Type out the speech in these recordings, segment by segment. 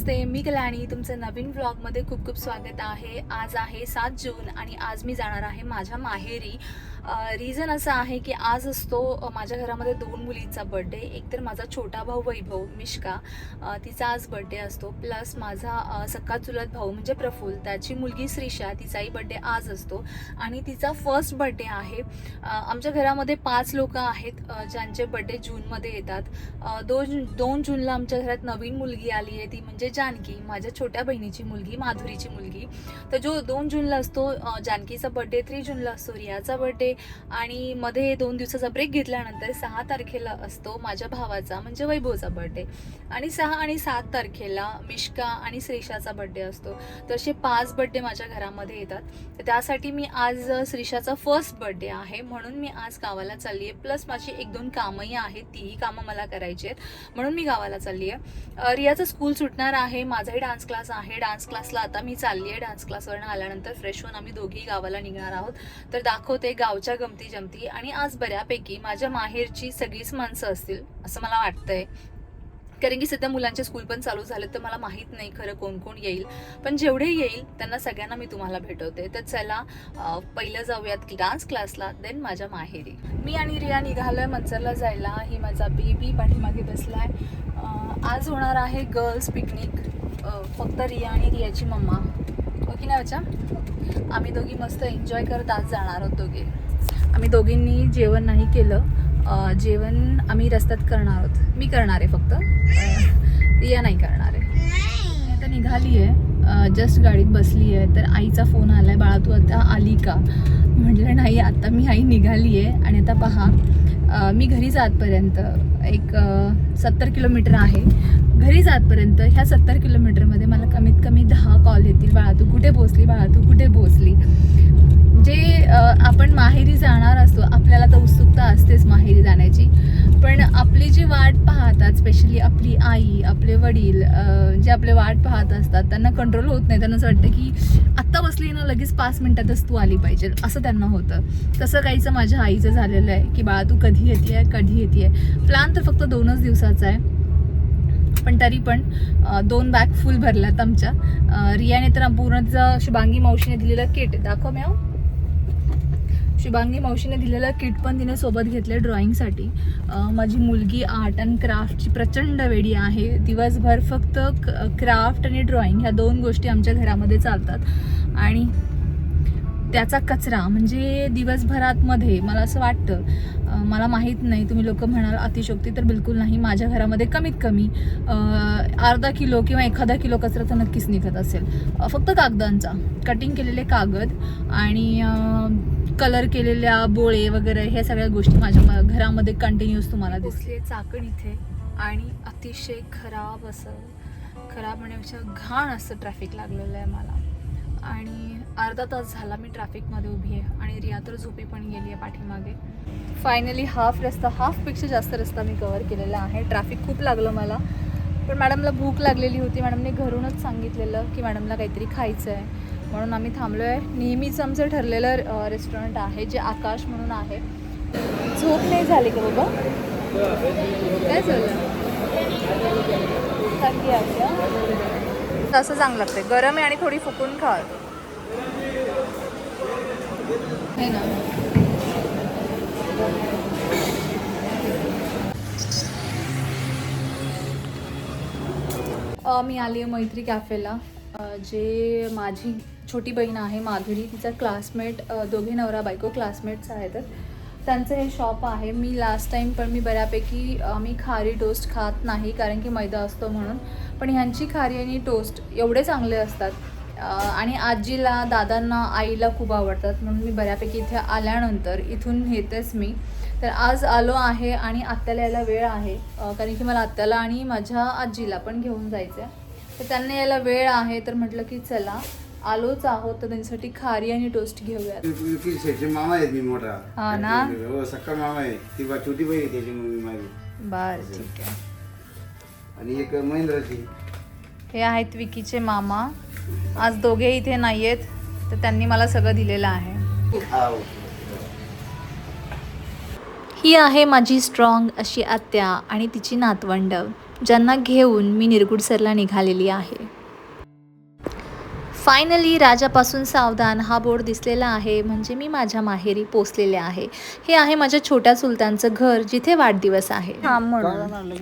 नमस्ते, मी कल्याणी. तुमचं नवीन व्लॉगमध्ये खूप खूप स्वागत आहे. आज आहे 7 जून आणि आज मी जाणार आहे माझ्या माहेरी. रिझन असं आहे की आज असतो माझ्या घरामध्ये 2 मुलींचा बर्थडे. एक तर माझा छोटा भाऊ वैभव मिश्का, तिचा आज बर्थडे असतो. प्लस माझा सख्खा चुलत भाऊ म्हणजे प्रफुल्ल, त्याची मुलगी श्रीषा, तिचाही बर्थडे आज असतो आणि तिचा फर्स्ट बर्थडे आहे. आमच्या घरामध्ये 5 लोक आहेत ज्यांचे बर्थडे जूनमध्ये येतात. 2 जूनला आमच्या घरात नवीन मुलगी आली आहे, ती म्हणजे जानकी, माझ्या छोट्या बहिणीची मुलगी, माधुरीची मुलगी. तर जो 2 जूनला असतो जानकीचा बर्थडे, 3 जूनला असतो रियाचा बर्थडे आणि मध्ये 2 दिवसाचा ब्रेक घेतल्यानंतर 6 तारखेला असतो माझ्या भावाचा म्हणजे वैभवचा बर्थडे आणि 6 आणि 7 तारखेला मिश्का आणि श्रीषाचा बर्थडे असतो. तर असे 5 बर्थडे माझ्या घरामध्ये येतात. तर त्यासाठी मी आज श्रीषाचा फर्स्ट बर्थडे आहे म्हणून मी आज गावाला चालली आहे. प्लस माझी 1-2 कामंही आहेत, तीही कामं मला करायची आहेत म्हणून मी गावाला चालली आहे. रियाचं स्कूल सुटणार आहे, माझाही डान्स क्लास आहे. डान्स क्लासला आता मी चालली आहे. डान्स क्लासवरून आल्यानंतर फ्रेश होऊन आम्ही दोघी गावाला निघणार आहोत. तर दाखवते गावच्या गमती जमती. आणि आज बऱ्यापैकी माझ्या माहेरची सगळीच माणसं असतील असं मला वाटतंय, कारण की सध्या मुलांचे स्कूल पण चालू झाले. तर मला माहीत नाही खरं कोण कोण येईल, पण जेवढे येईल त्यांना सगळ्यांना मी तुम्हाला भेटवते. तर चला पहिलं जाऊयात डान्स क्लासला, देन माझ्या माहेरी. मी आणि रिया निघालोय मंचरला जायला. ही माझा बेबी पाठीमागे बसलाय. आज होणार आहे गर्ल्स पिकनिक, फक्त रिया आणि रियाची मम्मा. ओके ना बच्चा? आम्ही दोघी मस्त एन्जॉय करत आज जाणार आहोत दोघे. आम्ही दोघींनी जेवण नाही केलं, जेवण आम्ही रस्त्यात करणार आहोत. मी करणार आहे फक्त, रिया नाही करणार आहे. आता निघाली आहे, जस्ट गाडीत बसली आहे तर आईचा फोन आला आहे, बाळा तू आता आली का? म्हटलं नाही, आता मी आई निघाली आहे. आणि आता पहा, मी घरी जातपर्यंत एक 70 किलोमीटर आहे. घरी जातपर्यंत ह्या 70 किलोमीटरमध्ये मला कमीत कमी 10 कॉल येतील, बाळा तू कुठे पोहोचली, बाळा तू कुठे पोहोचली. जे आपण माहेरी जाणार असतो, आपल्याला तर उत्सुकता असतेच माहेरी जाण्याची, पण आपली जी वाट पाहतात, स्पेशली आपली आई, आपले वडील जे आपले वाट पाहत असतात, त्यांना कंट्रोल होत नाही. त्यांना असं वाटतं की आत्ता बसली ना, लगेच 5 मिनिटातच तू आली पाहिजे, असं त्यांना होतं. तसं काहीचं माझ्या आईचं झालेलं आहे की बाळा तू कधी येते, कधी येते. प्लॅन तर फक्त 2च दिवसाचा आहे, पण तरी पण 2 बॅग फुल भरल्यात आमच्या. रियाने तर पूर्ण शुभांगी मावशीने दिलेलं किट दाखव म्याव. शुभांगी मावशीने दिलेलं किट पण तिने सोबत घेतलं ड्रॉइंगसाठी. माझी मुलगी आर्ट अँड क्राफ्टची प्रचंड वेडी आहे. दिवसभर फक्त क्राफ्ट आणि ड्रॉइंग ह्या 2 गोष्टी आमच्या घरामध्ये चालतात. आणि त्याचा कचरा म्हणजे दिवसभरातमध्ये मला असं वाटतं, मला माहीत नाही, तुम्ही लोक म्हणाल अतिशोक्ती, तर बिलकुल नाही. माझ्या घरामध्ये कमीत कमी अर्धा किलो किंवा 1 किलो कचरा तर नक्कीच निघत असेल. फक्त कागदांचा, कटिंग केलेले कागद आणि कलर केलेल्या बोळे वगैरे ह्या सगळ्या गोष्टी माझ्या घरामध्ये कंटिन्यूस तुम्हाला दिसले. चाकण इथे आणि अतिशय खराब म्हणण्यापेक्षा घाण असं ट्रॅफिक लागलेलं आहे मला. आणि अर्धा तास झाला मी ट्रॅफिकमध्ये उभी आहे आणि रिया तर झोपी पण गेली आहे पाठीमागे. फायनली हाफपेक्षा जास्त रस्ता मी कव्हर केलेला आहे. ट्रॅफिक खूप लागलं मला, पण मॅडमला भूक लागलेली होती. मॅडमने घरूनच सांगितलेलं की मॅडमला काहीतरी खायचं आहे म्हणून आम्ही थांबलो आहे. नेहमीच आमचं ठरलेलं रेस्टॉरंट आहे जे आकाश म्हणून आहे. झोप नाही झाली का बाबा? काय झालं? थंडी आहे असं चांगलं लागतंय, गरम आहे आणि थोडी फुकून खा है ना. मी आली आहे मैत्री कॅफेला. जे माझी छोटी बहीण आहे माधुरी, तिचा क्लासमेट, दोघे नवरा बायको क्लासमेट्स आहेत. त्यांचं हे शॉप आहे. मी लास्ट टाईम पण मी बऱ्यापैकी मी खारी टोस्ट खात नाही कारण की मैदा असतो म्हणून, पण ह्यांची खारी आणि टोस्ट एवढे चांगले असतात. आणि आजीला, दादांना, आईला खूप आवडतात म्हणून मी बऱ्यापैकी इथे आल्यानंतर इथून येतेच मी. तर आज आलो आहे आणि आत्याला यायला वेळ आहे कारण की मला आत्याला आणि माझ्या आजीला पण घेऊन जायचं आहे. तर त्यांना यायला वेळ आहे तर म्हटलं की चला आलोच आहोत तर त्यांच्यासाठी खारी आणि टोस्ट घेऊयात. मामा आहेत मी मोठा. हा ना, सक्का मामा आहे, ती छोटी बहीण आहे त्याची मम्मी माझी. बरं ठीक आहे. आणि एक महेंद्रची. हे आहेत विकीचे मामा. आज दोघे इथे नाही आहेत तर त्यांनी मला सगळं दिलेलं आहे. ही आहे माझी स्ट्रॉंग अशी आत्या आणि तिची नातवंड. ज्यांना घेऊन मी निरगुडसरला निघालेली आहे. फायनली राजापासून सावधान हा बोर्ड दिसलेला आहे म्हणजे मी माझ्या माहेरी पोचलेले आहे. हे आहे माझ्या छोट्या चुलत्यांचं घर जिथे वाढदिवस आहे. हा म्हणून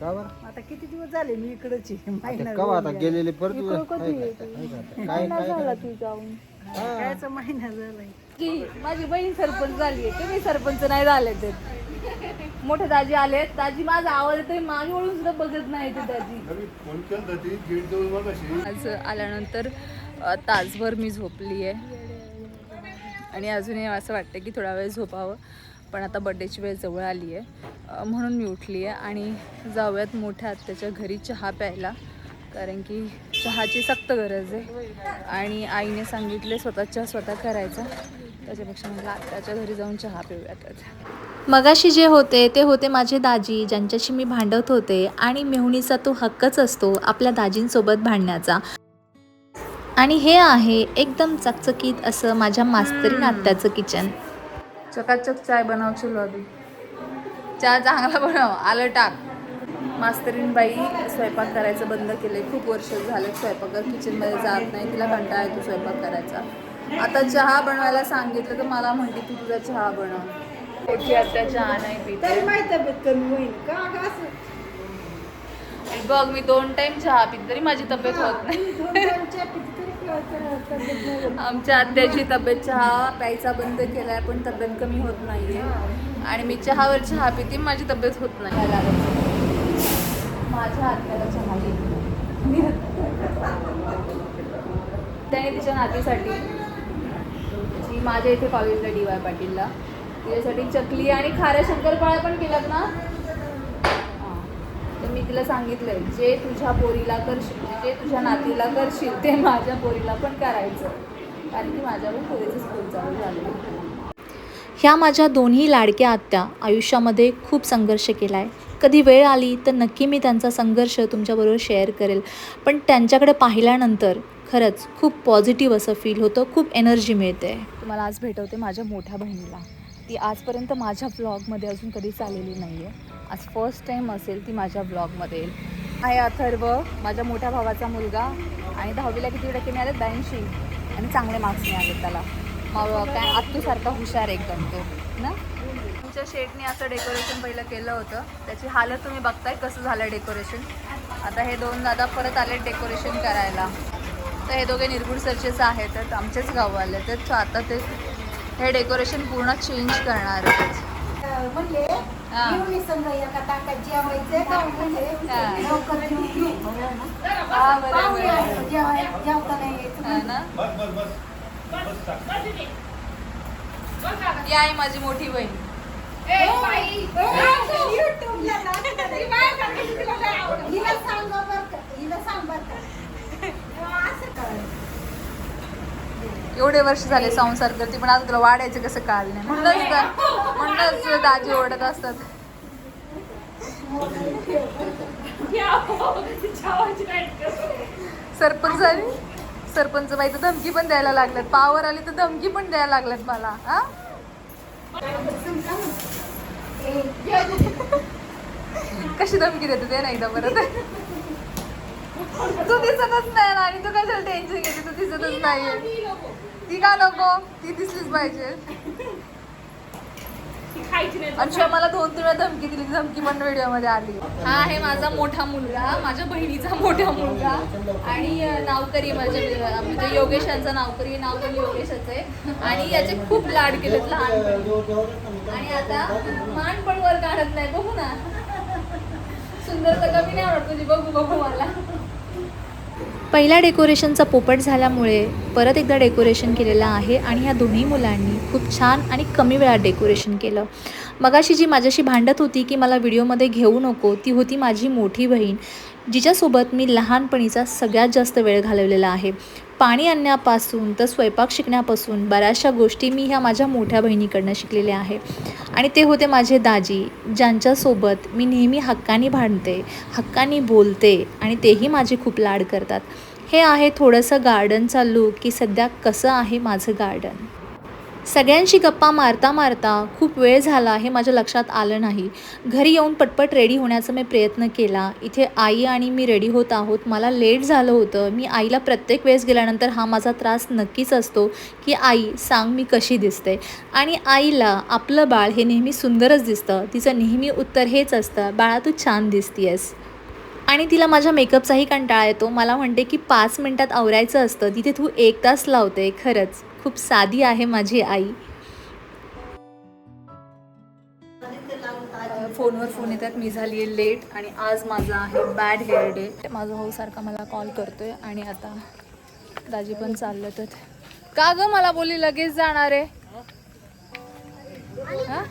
आता किती दिवस झाले मी इकडची महिना कवा आता गेलेले परत इकडं कधी येते? काय झाला तू जाऊन कायचा महिना झालाय की माझी बहीण सरपंच झाली आहे, तुम्ही सरपंच नाही झाले ते. मोठे दाजी आले, दाजी माझा आवाज येतोय मागे वळून सुद्धा बघत नाही ते दाजी. आज आल्यानंतर तासभर मी झोपली आहे आणि अजूनही असं वाटतं की थोडा वेळ झोपावं, पण आता बड्डेची वेळ जवळ आली आहे म्हणून मी उठली आहे आणि जाऊयात मोठ्या आत्याच्या घरी चहा प्यायला, कारण की चहाची सक्त गरज आहे आणि आईने सांगितले स्वतः करायचा, त्याच्यापेक्षा मला आत्याच्या घरी जाऊन चहा पिऊयात. मगाशी जे होते ते होते माझे दाजी, ज्यांच्याशी मी भांडत होते आणि मेहुणीचा तो हक्कच असतो आपल्या दाजींसोबत भांडण्याचा. आणि हे आहे एकदम चकचकीत असं माझ्या मास्तरीन आत्याचं किचन. चकाचक चाय बनवशील अभी, चहा चांगला बनव, आलं टाक. मास्तरीन बाई स्वयंपाक करायचं बंद केले, खूप वर्ष झाले स्वयंपाक किचनमध्ये जात नाही, तिला कंटाळा येतो स्वयंपाक करायचा. आता चहा बनवायला सांगितलं तर मला म्हणते तू तुझा चहा बनव. त्याची आत्या चहा नाही पिते. तरी माहिती तब्येत कमी होईल का ग असं? आणि बघ मी 2 टाइम चहा पिते तरी माझी तब्येत होत नाही. दोन चमचे पिते तरी तब्येत नाही होत. आमच्या आत्याची तब्येत चहा प्यायचा बंद केलाय पण तब्येत कमी होत नाहीये आणि मी चहावर चहा पिते, माझी तब्येत होत नाही. माझ्या आत्याला चहा घेत नाही. त्याने तिच्या नातीसाठी, जी माझ्या इथे कॉलेजला DY पाटीलला, तिच्यासाठी चकली आणि खाऱ्या शंकरपाळ्या पण केल्यात ना. तर मी तिला सांगितलंय जे तुझ्या पोरीला करशील, जे तुझ्या नातीला करशील ते माझ्या पोरीला पण करायचं, कारण की माझ्या पण पोरीचं स्कूल चालू झालं. ह्या माझ्या दोन्ही लाडक्या आत्या आयुष्यामध्ये खूप संघर्ष केला आहे. कधी वेळ आली तर नक्की मी त्यांचा संघर्ष तुमच्याबरोबर शेअर करेल, पण त्यांच्याकडे पाहिल्यानंतर खरंच खूप पॉझिटिव्ह असं फील होतं, खूप एनर्जी मिळते. तुम्हाला आज भेटवते माझ्या मोठ्या बहिणीला. ती आजपर्यंत माझ्या ब्लॉगमध्ये अजून कधीच आलेली नाही आहे. आज फर्स्ट टाईम असेल ती माझ्या ब्लॉगमध्ये येईल. आहे अथर्व, माझ्या मोठ्या भावाचा मुलगा, आणि 10वीला किती टक्के मिळाले? 82, आणि चांगले मार्क्स मिळाले त्याला. मग काय आत्तूसारखा हुशार एकदम तो ना. तुमच्या शेटने असं डेकोरेशन पहिलं केलं होतं, त्याची हालत तुम्ही बघताय कसं झालं डेकोरेशन. आता हे 2 दादा परत आले डेकोरेशन करायला. तर हे दोघे निरगुडसरचेच आहेत, तर आमचेच गाववाले तर आता ते हे डेकोरेशन पूर्ण चेंज करणार आहेत. म्हणले येऊन समजा एका ताटात जेवायचं का म्हणजे लवकर जेवता नाही यायचं ना. ही आहे माझी मोठी बहीण. हिला सांग बरं का. एवढे वर्ष झाले संसार करते पण आज तुला वाढायचं कसं काल नाही म्हणूनच दाजी ओरडत असतात. सरपंच बाई तर धमकी पण द्यायला लागल्यात, पावर आली तर धमकी पण द्यायला लागल्यात मला. हा कशी धमकी देते ते ना एकदा परत. तू दिसतच नाही ना, आणि तू कशाला टेन्शन घेते, तू दिसतच नाहीये. ती का नको, ती दिसलीच पाहिजे. आणि शिवाय मला 2 वेळा धमकी दिली, धमकी पण व्हिडिओमध्ये आली. हा आहे माझा मोठा मुलगा, माझ्या बहिणीचा मोठा मुलगा, आणि नावकरी माझ्या म्हणजे योगेशांचं नावकरी, नाव पण योगेशाचं आहे. आणि याचे खूप लाड केलेत लहानपणी, आणि आता मान पण वर काढत नाही. बघू ना, सुंदर तर कमी नाही आवडत तुझी, बघू मला. पहिल्या डेकोरेशनचा पोपट झाल्यामुळे परत एकदा डेकोरेशन केलेलं आहे आणि ह्या दोन्ही मुलांनी खूप छान आणि कमी वेळात डेकोरेशन केलं. मगाशी जी माझ्याशी भांडत होती की मला व्हिडिओमध्ये घेऊ नको, ती होती माझी मोठी बहीण, जिच्यासोबत मी लहानपणीचा सगळ्यात जास्त वेळ घालवलेला आहे. पाणी आणण्यापासून तर स्वयंपाक शिकण्यापासून बऱ्याचशा गोष्टी मी ह्या माझ्या मोठ्या बहिणीकडनं शिकलेल्या आहे. आणि ते होते माझे दाजी, ज्यांच्यासोबत मी नेहमी हक्कानी भांडते, हक्कानी बोलते, आणि तेही माझे खूप लाड करतात. हे आहे थोडंसं गार्डनचा लूक की सध्या कसं आहे माझं गार्डन. सगळ्यांशी गप्पा मारता मारता खूप वेळ झाला हे माझ्या लक्षात आलं नाही. घरी येऊन पटपट रेडी होण्याचा मी प्रयत्न केला. इथे आई आणि मी रेडी होत आहोत. मला लेट झालं होतं. मी आईला प्रत्येक वेळेस गेल्यानंतर हा माझा त्रास नक्कीच असतो की आई सांग मी कशी दिसते. आणि आईला आपलं बाळ हे नेहमी सुंदरच दिसतं. तिचं नेहमी उत्तर हेच असतं, बाळा तू छान दिसतीयस. आणि तिला माझ्या मेकअपचाही कंटाळा येतो. मला म्हणते की 5 मिनटात आवरायचं असतं, तिथे तू 1 तास लावते. खरंच खूप साधी आहे माझी आई. फोनवर फोन येतात, मी झाली आहे लेट आणि आज माझा आहे बॅड हेअर डे. माझा भाऊ सारखा मला कॉल करतोय आणि आता दाजी पण चाललं तर का गं मला बोलली लगेच जाणार आहे. हां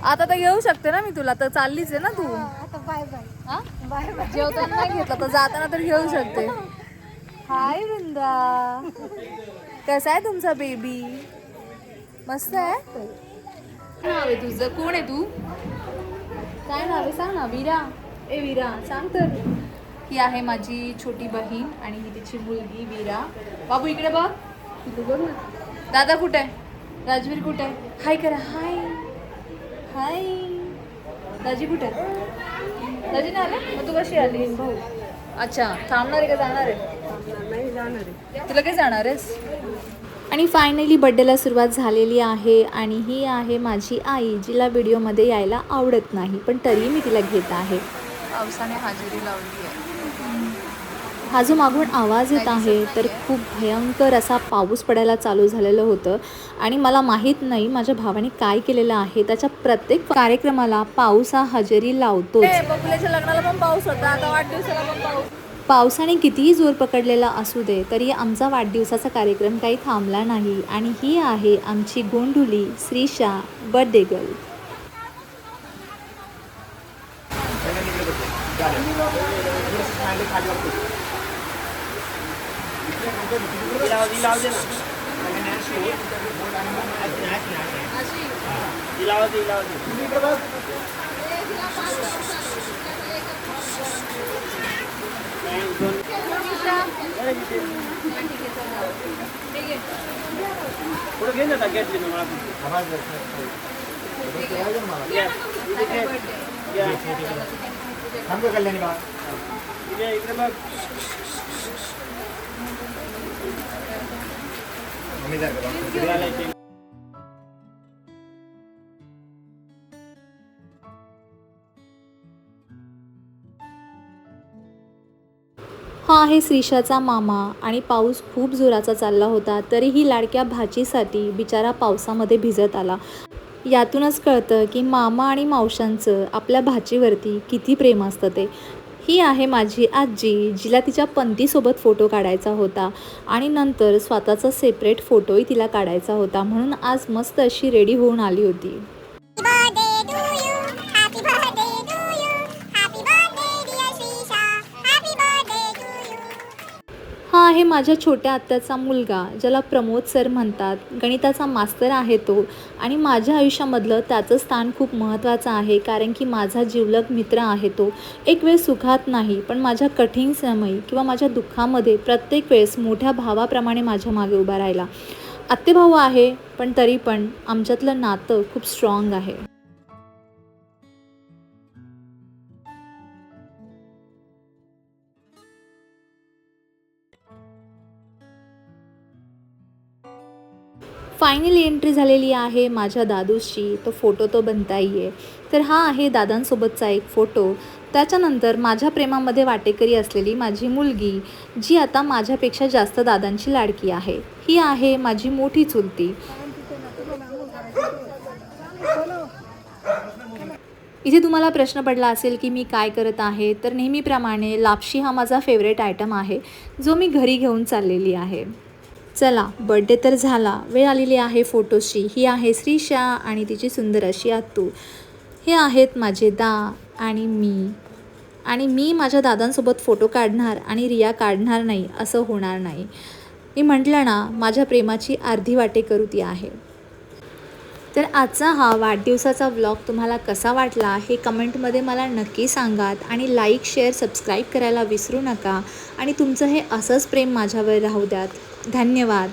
आता तर घेऊ शकते ना मी तुला, तर चाललीच आहे ना तू. आता बाय बाय. हां बाय बाय. जेवताना नाही घेतला तर जाताना तर घेऊ शकते. हाय वृंदा, कसा आहे तुमचा बेबी? मस्त आहे. काय नाव आहे तुझं? कोण आहे तू? काय नाव आहे सांग ना. वीरा. ए वीरा सांग तर. ही आहे माझी छोटी बहीण आणि ही तिची मुलगी वीरा. बाबू इकडे बघ. इकडे बघ ना. दादा कुठे आहे? राजवीर कुठे आहे? हाय करा. हाय हाय. दाजी कुठे आहे? दाजी नाही आले? मग तू कशी आली? भाऊ अच्छा थांबणार आहे का जाणार आहे? नाही जाणार आहे. तुला काय जाणार आहेस? आणि फायनली बड्डेला सुरुवात झालेली आहे आणि ही आहे माझी आई, जिला व्हिडिओमध्ये यायला आवडत नाही पण तरी मी तिला घेत आहे. पावसाने हजेरी लावली आहे. हा जो मागून आवाज येत आहे तर खूप भयंकर असा पाऊस पडायला चालू झालेलं होतं आणि मला माहीत नाही माझ्या भावाने काय केलेलं आहे. त्याच्या प्रत्येक कार्यक्रमाला पाऊस हा हजेरी लावतो. बबुल्याच्या लग्नाला पण पाऊस होता, आता वाढदिवसाला पण पाऊस. पावसाने कितीही जोर पकडलेला असू दे तरी आमचा वाढदिवसाचा कार्यक्रम काही थांबला नाही आणि ही आहे आमची गोंडुली श्रीशा, बर्थडे गर्ल. हा आहे श्रीशाचा मामा आणि पाऊस खूप जोराचा चालला होता तरीही लाडक्या भाचीसाठी बिचारा पावसामध्ये भिजत आला. यातूनच कळतं की मामा आणि मावशांचं आपल्या भाचीवरती किती प्रेम असतं ते. ही आहे माझी आजी, जिला तिच्या पणतीसोबत फोटो काढायचा होता आणि नंतर स्वतःचा सेपरेट फोटोही तिला काढायचा होता म्हणून आज मस्त अशी रेडी होऊन आली होती. हा आहे माझ्या छोट्या आत्याचा मुलगा, ज्याला प्रमोद सर म्हणतात. गणिताचा मास्तर आहे तो आणि माझ्या आयुष्यामधलं त्याचं स्थान खूप महत्त्वाचं आहे कारण की माझा जिवलग मित्र आहे तो. एक वेळ सुखात नाही पण माझ्या कठीण समयी किंवा माझ्या दुःखामध्ये प्रत्येक वेळेस मोठ्या भावाप्रमाणे माझ्या मागे उभा राहिला. आत्तेभाऊ आहे पण तरी पण आमच्यातलं नातं खूप स्ट्रॉंग आहे. फायनली एंट्री झालेली आहे माझ्या दादूशी. तो फोटो तो बनताही आहे. तर हा आहे दादांसोबतचा एक फोटो. त्याच्यानंतर माझ्या प्रेमामध्ये वाटेकरी असलेली माझी मुलगी, जी आता माझ्यापेक्षा जास्त दादांची लाडकी आहे. ही आहे माझी मोठी चुलती. इथे तुम्हाला प्रश्न पडला असेल की मी काय करत आहे, तर नेहमीप्रमाणे लापशी हा माझा फेवरेट आयटम आहे जो मी घरी घेऊन चाललेली आहे. चला बर्थडे तर झाला, वेळ आलेली आहे फोटोची. ही आहे श्रीशा आणि तिची सुंदर अशी आत्तू. हे आहेत माझे दा आणि मी माझ्या दादांसोबत फोटो काढणार आणि रिया काढणार नाही असं होणार नाही. मी म्हटलं ना माझ्या प्रेमाची अर्धी वाटेकरू ती आहे. तर आजचा हा वाढदिवसाचा व्लॉग तुम्हाला कसा वाटला हे कमेंटमध्ये मला नक्की सांगात आणि लाईक शेअर सबस्क्राईब करायला विसरू नका आणि तुमचं हे असंच प्रेम माझ्यावर राहू द्यात. धन्यवाद.